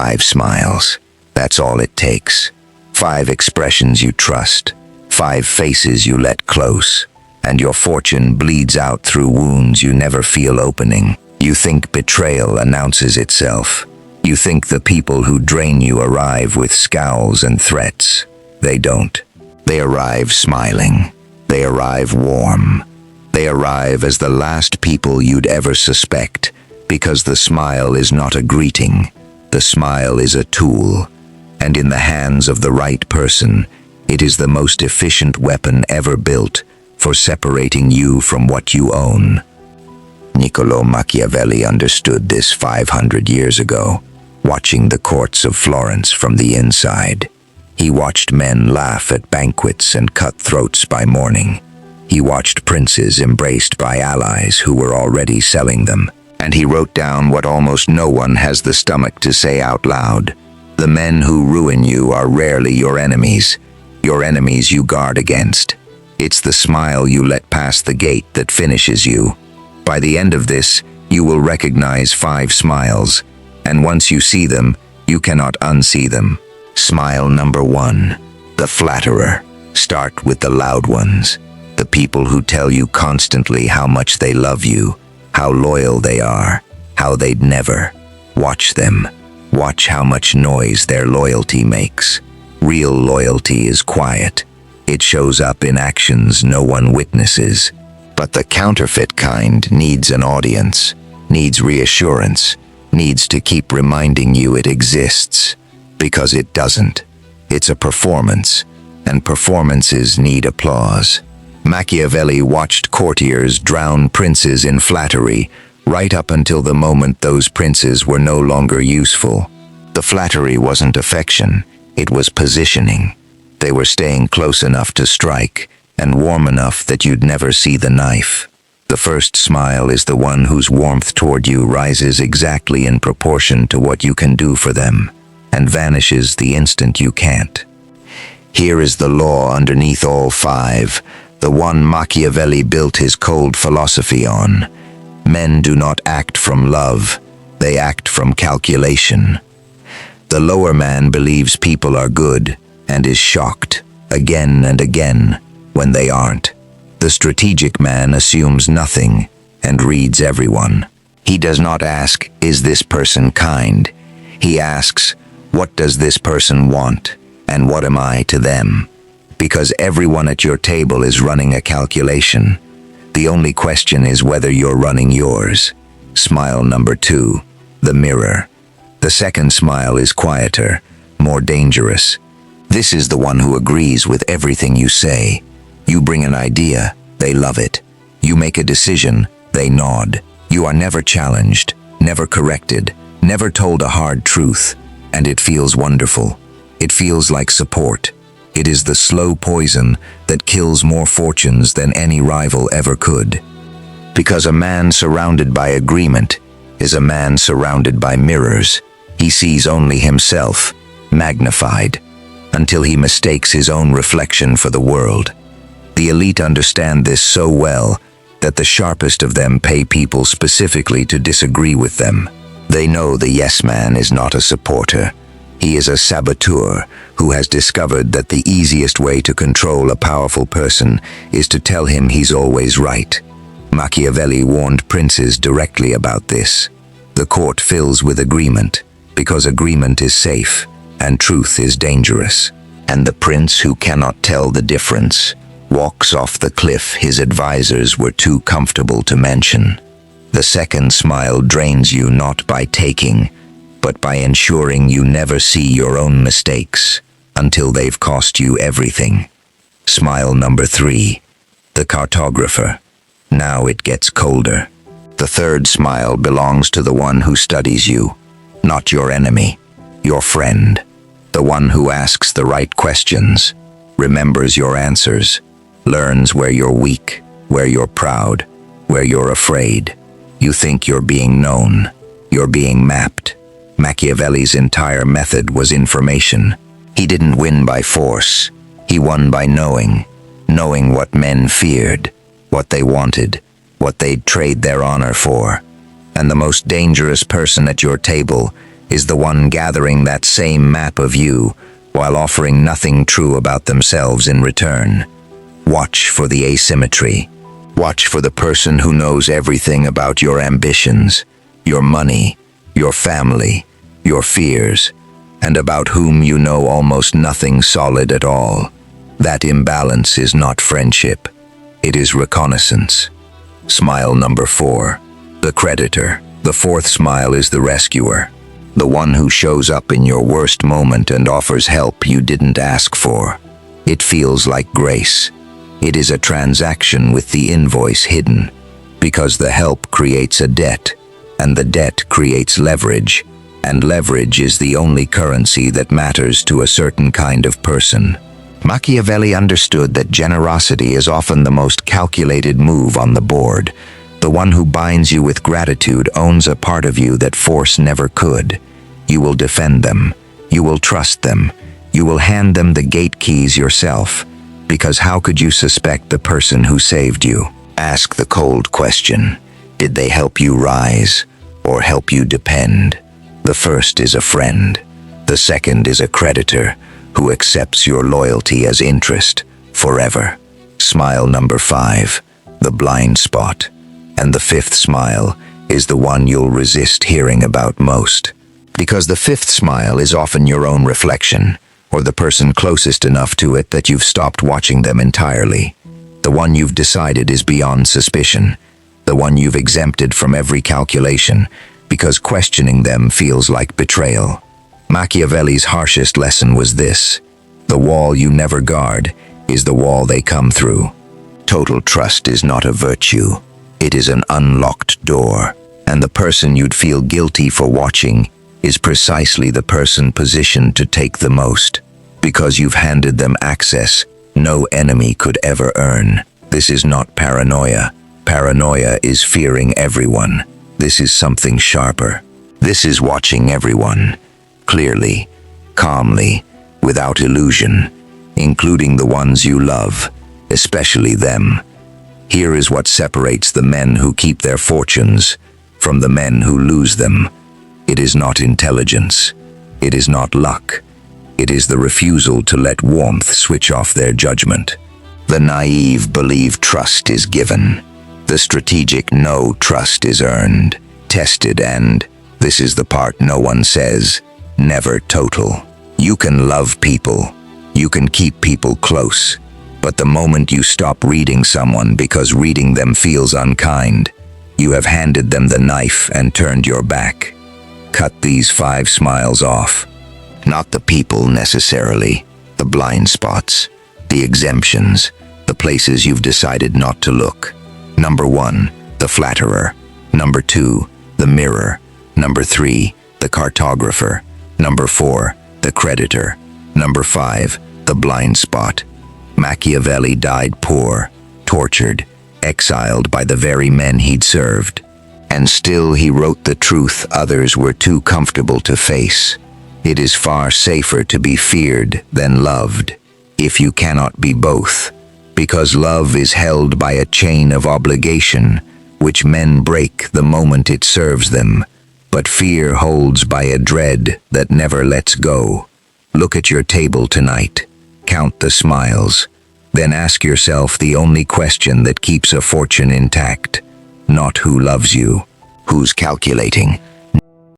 5 smiles. That's all it takes. 5 expressions you trust. 5 faces you let close. And your fortune bleeds out through wounds you never feel opening. You think betrayal announces itself. You think the people who drain you arrive with scowls and threats. They don't. They arrive smiling. They arrive warm. They arrive as the last people you'd ever suspect, because the smile is not a greeting. The smile is a tool, and in the hands of the right person, it is the most efficient weapon ever built for separating you from what you own. Niccolo Machiavelli understood this 500 years ago, watching the courts of Florence from the inside. He watched men laugh at banquets and cut throats by morning. He watched princes embraced by allies who were already selling them. And he wrote down what almost no one has the stomach to say out loud. The men who ruin you are rarely your enemies you guard against. It's the smile you let pass the gate that finishes you. By the end of this, you will recognize 5 smiles, and once you see them, you cannot unsee them. Smile number 1, the flatterer. Start with the loud ones, the people who tell you constantly how much they love you, how loyal they are, how they'd never. Watch them. Watch how much noise their loyalty makes. Real loyalty is quiet. It shows up in actions no one witnesses. But the counterfeit kind needs an audience, needs reassurance, needs to keep reminding you it exists. Because it doesn't. It's a performance, and performances need applause. Machiavelli watched courtiers drown princes in flattery, right up until the moment those princes were no longer useful. The flattery wasn't affection, it was positioning. They were staying close enough to strike, and warm enough that you'd never see the knife. The first smile is the one whose warmth toward you rises exactly in proportion to what you can do for them, and vanishes the instant you can't. Here is the law underneath all 5, the one Machiavelli built his cold philosophy on. Men do not act from love, they act from calculation. The lower man believes people are good and is shocked, again and again, when they aren't. The strategic man assumes nothing and reads everyone. He does not ask, is this person kind? He asks, what does this person want, and what am I to them? Because everyone at your table is running a calculation. The only question is whether you're running yours. Smile number 2, the mirror. The second smile is quieter, more dangerous. This is the one who agrees with everything you say. You bring an idea, they love it. You make a decision, they nod. You are never challenged, never corrected, never told a hard truth, and it feels wonderful. It feels like support. It is the slow poison that kills more fortunes than any rival ever could. Because a man surrounded by agreement is a man surrounded by mirrors. He sees only himself, magnified, until he mistakes his own reflection for the world. The elite understand this so well that the sharpest of them pay people specifically to disagree with them. They know the yes man is not a supporter. He is a saboteur who has discovered that the easiest way to control a powerful person is to tell him he's always right. Machiavelli warned princes directly about this. The court fills with agreement, because agreement is safe, and truth is dangerous. And the prince who cannot tell the difference walks off the cliff his advisors were too comfortable to mention. The second smile drains you not by taking, but by ensuring you never see your own mistakes until they've cost you everything. Smile number 3, the cartographer. Now it gets colder. The third smile belongs to the one who studies you, not your enemy, your friend. The one who asks the right questions, remembers your answers, learns where you're weak, where you're proud, where you're afraid. You think you're being known, you're being mapped. Machiavelli's entire method was information. He didn't win by force. He won by knowing what men feared, what they wanted, what they'd trade their honor for. And the most dangerous person at your table is the one gathering that same map of you while offering nothing true about themselves in return. Watch for the asymmetry. Watch for the person who knows everything about your ambitions, your money, your family, your fears, and about whom you know almost nothing solid at all. That imbalance is not friendship. It is reconnaissance. Smile number 4. The creditor. The fourth smile is the rescuer. The one who shows up in your worst moment and offers help you didn't ask for. It feels like grace. It is a transaction with the invoice hidden, because the help creates a debt, and the debt creates leverage, and leverage is the only currency that matters to a certain kind of person. Machiavelli understood that generosity is often the most calculated move on the board. The one who binds you with gratitude owns a part of you that force never could. You will defend them. You will trust them. You will hand them the gate keys yourself. Because how could you suspect the person who saved you? Ask the cold question. Did they help you rise or help you depend? The first is a friend. The second is a creditor who accepts your loyalty as interest forever. Smile number 5, the blind spot. And the fifth smile is the one you'll resist hearing about most. Because the fifth smile is often your own reflection, or the person closest enough to it that you've stopped watching them entirely. The one you've decided is beyond suspicion. The one you've exempted from every calculation, because questioning them feels like betrayal. Machiavelli's harshest lesson was this: the wall you never guard is the wall they come through. Total trust is not a virtue. It is an unlocked door, and the person you'd feel guilty for watching is precisely the person positioned to take the most. Because you've handed them access no enemy could ever earn. This is not paranoia. Paranoia is fearing everyone. This is something sharper. This is watching everyone, clearly, calmly, without illusion, including the ones you love, especially them. Here is what separates the men who keep their fortunes from the men who lose them. It is not intelligence. It is not luck. It is the refusal to let warmth switch off their judgment. The naive believe trust is given. The strategic know trust is earned, tested, and, this is the part no one says, never total. You can love people. You can keep people close. But the moment you stop reading someone because reading them feels unkind, you have handed them the knife and turned your back. Cut these 5 smiles off. Not the people necessarily, the blind spots, the exemptions, the places you've decided not to look. Number 1, the flatterer. Number 2, the mirror. Number 3, the cartographer. Number 4, the creditor. Number 5, the blind spot. Machiavelli died poor, tortured, exiled by the very men he'd served. And still he wrote the truth others were too comfortable to face. It is far safer to be feared than loved, if you cannot be both, because love is held by a chain of obligation, which men break the moment it serves them, but fear holds by a dread that never lets go. Look at your table tonight. Count the smiles. Then ask yourself the only question that keeps a fortune intact. Not who loves you, who's calculating.